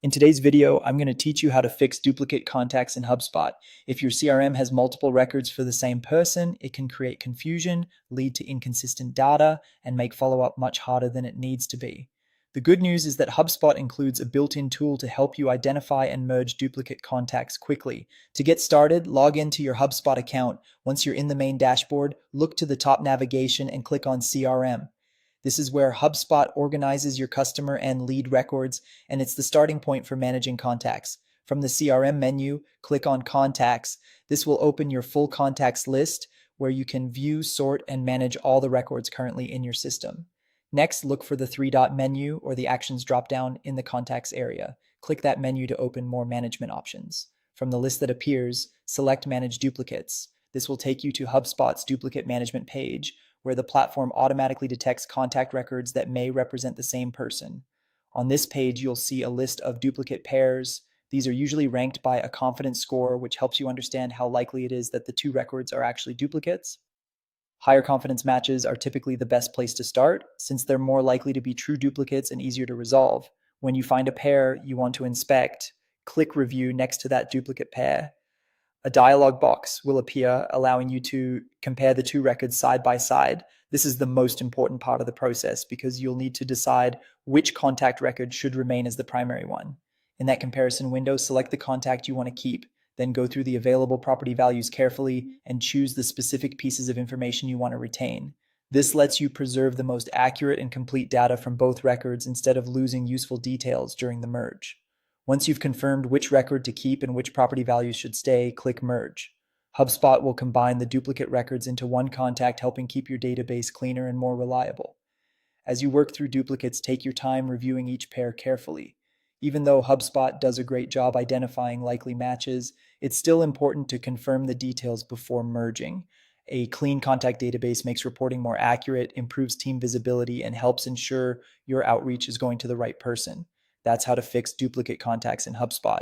In today's video, I'm going to teach you how to fix duplicate contacts in HubSpot. If your CRM has multiple records for the same person, it can create confusion, lead to inconsistent data, and make follow-up much harder than it needs to be. The good news is that HubSpot includes a built-in tool to help you identify and merge duplicate contacts quickly. To get started, log into your HubSpot account. Once you're in the main dashboard, look to the top navigation and click on CRM. This is where HubSpot organizes your customer and lead records, and it's the starting point for managing contacts. From the CRM menu, click on Contacts. This will open your full contacts list where you can view, sort, and manage all the records currently in your system. Next, look for the three-dot menu or the Actions dropdown in the Contacts area. Click that menu to open more management options. From the list that appears, select Manage Duplicates. This will take you to HubSpot's duplicate management page, where the platform automatically detects contact records that may represent the same person. On this page, you'll see a list of duplicate pairs. These are usually ranked by a confidence score, which helps you understand how likely it is that the two records are actually duplicates. Higher confidence matches are typically the best place to start, since they're more likely to be true duplicates and easier to resolve. When you find a pair you want to inspect, click Review next to that duplicate pair. A dialog box will appear, allowing you to compare the two records side by side. This is the most important part of the process because you'll need to decide which contact record should remain as the primary one. In that comparison window, select the contact you want to keep, then go through the available property values carefully and choose the specific pieces of information you want to retain. This lets you preserve the most accurate and complete data from both records instead of losing useful details during the merge. Once you've confirmed which record to keep and which property values should stay, click Merge. HubSpot will combine the duplicate records into one contact, helping keep your database cleaner and more reliable. As you work through duplicates, take your time reviewing each pair carefully. Even though HubSpot does a great job identifying likely matches, it's still important to confirm the details before merging. A clean contact database makes reporting more accurate, improves team visibility, and helps ensure your outreach is going to the right person. That's how to fix duplicate contacts in HubSpot.